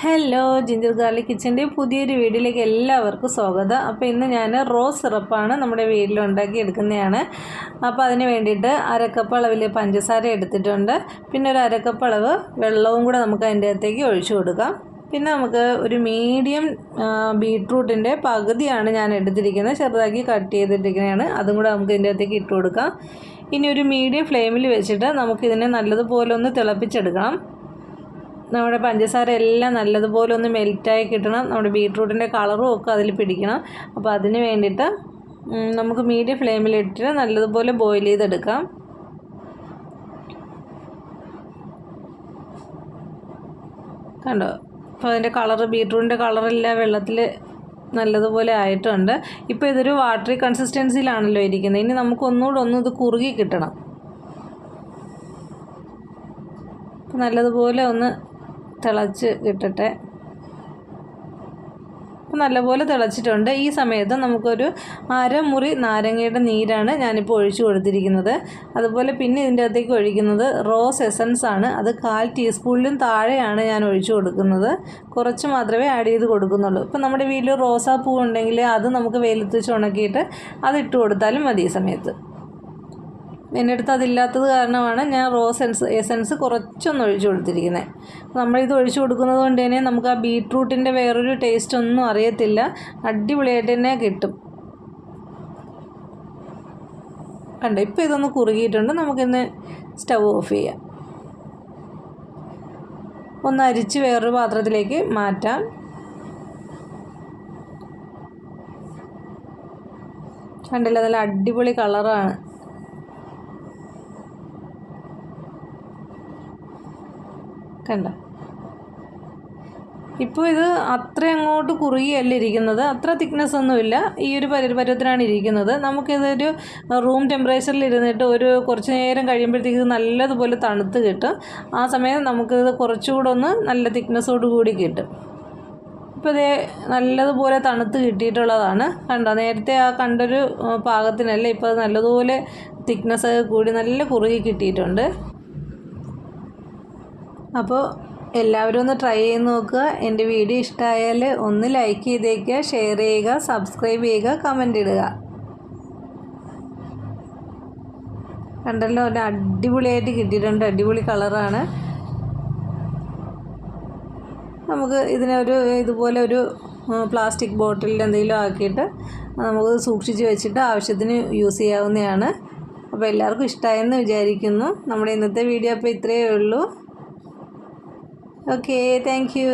Hello, ginger garlic കിച്ചൻ്റെ പുതിയൊരു വീഡിയോയിലേക്ക് എല്ലാവർക്കും സ്വാഗതം. അപ്പോൾ ഇന്ന് ഞാൻ റോസ് സിറപ്പാണ് നമ്മുടെ വീട്ടിൽ ഉണ്ടാക്കിയെടുക്കുന്നതാണ്. അപ്പോൾ അതിന് വേണ്ടിയിട്ട് അരക്കപ്പ് അളവിൽ പഞ്ചസാര എടുത്തിട്ടുണ്ട്. പിന്നെ ഒരു അരക്കപ്പ് അളവ് വെള്ളവും കൂടെ നമുക്ക് അതിൻ്റെ അകത്തേക്ക് ഒഴിച്ചു കൊടുക്കാം. പിന്നെ നമുക്ക് ഒരു മീഡിയം ബീട്രൂട്ടിൻ്റെ പകുതിയാണ് ഞാൻ എടുത്തിരിക്കുന്നത്, ചെറുതാക്കി കട്ട് ചെയ്തിട്ടിരിക്കുന്നതാണ്. അതും കൂടെ നമുക്ക് ഇതിൻ്റെ അകത്തേക്ക് ഇട്ട് കൊടുക്കാം. ഇനി ഒരു മീഡിയം ഫ്ലെയിമിൽ വെച്ചിട്ട് നമുക്കിതിനെ നല്ലതുപോലെ ഒന്ന് തിളപ്പിച്ചെടുക്കണം. നമ്മുടെ പഞ്ചസാര എല്ലാം നല്ലതുപോലെ ഒന്ന് മെൽറ്റായി കിട്ടണം. നമ്മുടെ ബീട്രൂട്ടിൻ്റെ കളറും ഒക്കെ അതിൽ പിടിക്കണം. അപ്പോൾ അതിന് വേണ്ടിയിട്ട് നമുക്ക് മീഡിയം ഫ്ലെയിമിലിട്ടിട്ട് നല്ലതുപോലെ ബോയിൽ ചെയ്തെടുക്കാം. കണ്ടോ, അപ്പോൾ അതിൻ്റെ കളറ്, ബീട്രൂട്ടിൻ്റെ കളറെല്ലാം വെള്ളത്തിൽ നല്ലതുപോലെ ആയിട്ടുണ്ട്. ഇപ്പോൾ ഇതൊരു വാട്ടറി കൺസിസ്റ്റൻസിയിലാണല്ലോ ഇരിക്കുന്നത്. ഇനി നമുക്ക് ഒന്നുകൂടെ ഇത് കുറുകി കിട്ടണം. നല്ലതുപോലെ ഒന്ന് തിളച്ച് കിട്ടട്ടെ. അപ്പോൾ നല്ലപോലെ തിളച്ചിട്ടുണ്ട്. ഈ സമയത്ത് നമുക്കൊരു അരമുറി നാരങ്ങയുടെ നീരാണ് ഞാനിപ്പോൾ ഒഴിച്ചു കൊടുത്തിരിക്കുന്നത്. അതുപോലെ പിന്നെ ഇതിൻ്റെ അകത്തേക്ക് ഒഴിക്കുന്നത് റോസ് എസൻസ് ആണ്. അത് 1/4 ടീസ്പൂണിലും താഴെയാണ് ഞാൻ ഒഴിച്ചു കൊടുക്കുന്നത്. കുറച്ച് മാത്രമേ ആഡ് ചെയ്ത് കൊടുക്കുന്നുള്ളൂ. ഇപ്പോൾ നമ്മുടെ വീട്ടിൽ റോസാപ്പൂ ഉണ്ടെങ്കിൽ അത് നമുക്ക് വെയിലത്ത് വെച്ച് ഉണക്കിയിട്ട് അതിട്ട് കൊടുത്താലും മതി. ഈ സമയത്ത് എൻ്റെ അടുത്ത് അതില്ലാത്തത് കാരണമാണ് ഞാൻ റോസ് എസൻസ് കുറച്ചൊന്ന് ഒഴിച്ചു കൊടുത്തിരിക്കുന്നത്. നമ്മളിത് ഒഴിച്ചു കൊടുക്കുന്നത് കൊണ്ട് തന്നെ നമുക്ക് ആ ബീട്രൂട്ടിൻ്റെ വേറൊരു ടേസ്റ്റ് ഒന്നും അറിയത്തില്ല. അടിപൊളിയായിട്ട് തന്നെ കിട്ടും. കണ്ടോ, ഇപ്പോൾ ഇതൊന്ന് കുറുകിയിട്ടുണ്ട്. നമുക്കിന്ന് സ്റ്റവ് ഓഫ് ചെയ്യാം. ഒന്ന് അരിച്ച് വേറൊരു പാത്രത്തിലേക്ക് മാറ്റാം. കണ്ടില്ല, നല്ല അടിപൊളി കളറാണ്. കണ്ട, ഇപ്പോൾ ഇത് അത്ര അങ്ങോട്ട് കുറുകിയല്ല ഇരിക്കുന്നത്, അത്ര തിക്നെസ് ഒന്നുമില്ല. ഈ ഒരു പരുവത്തിനാണ് ഇരിക്കുന്നത്. നമുക്കിതൊരു റൂം ടെമ്പറേച്ചറിൽ ഇരുന്നിട്ട് കുറച്ച് നേരം കഴിയുമ്പോഴത്തേക്ക് നല്ലതുപോലെ തണുത്ത് കിട്ടും. ആ സമയം നമുക്കിത് കുറച്ചുകൂടെ ഒന്ന് നല്ല തിക്നെസ്സോട് കൂടി കിട്ടും. ഇപ്പോൾ ഇതേ നല്ലതുപോലെ തണുത്ത് കിട്ടിയിട്ടുള്ളതാണ്. കണ്ടോ, നേരത്തെ ആ കണ്ടൊരു പാകത്തിനല്ല, ഇപ്പോൾ അത് നല്ലതുപോലെ തിക്നെസ് കൂടി നല്ല കുറുകി കിട്ടിയിട്ടുണ്ട്. അപ്പോൾ എല്ലാവരും ഒന്ന് ട്രൈ ചെയ്ത് നോക്കുക. എൻ്റെ വീഡിയോ ഇഷ്ടമായാൽ ഒന്ന് ലൈക്ക് ചെയ്തേക്കുക, ഷെയർ ചെയ്യുക, സബ്സ്ക്രൈബ് ചെയ്യുക, കമൻ്റ് ഇടുക. കണ്ടല്ലോ, ഒരു അടിപൊളിയായിട്ട് കിട്ടിയിട്ടുണ്ട്. അടിപൊളി കളറാണ്. നമുക്ക് ഇതുപോലെ ഒരു പ്ലാസ്റ്റിക് ബോട്ടിലിൽ എന്തെങ്കിലും ആക്കിയിട്ട് നമുക്ക് സൂക്ഷിച്ച് വെച്ചിട്ട് ആവശ്യത്തിന് യൂസ് ചെയ്യാവുന്നതാണ്. അപ്പോൾ എല്ലാവർക്കും ഇഷ്ടമായെന്ന് വിചാരിക്കുന്നു. നമ്മുടെ ഇന്നത്തെ വീഡിയോ അപ്പോൾ ഇത്രയേ ഉള്ളൂ. Okay, thank you.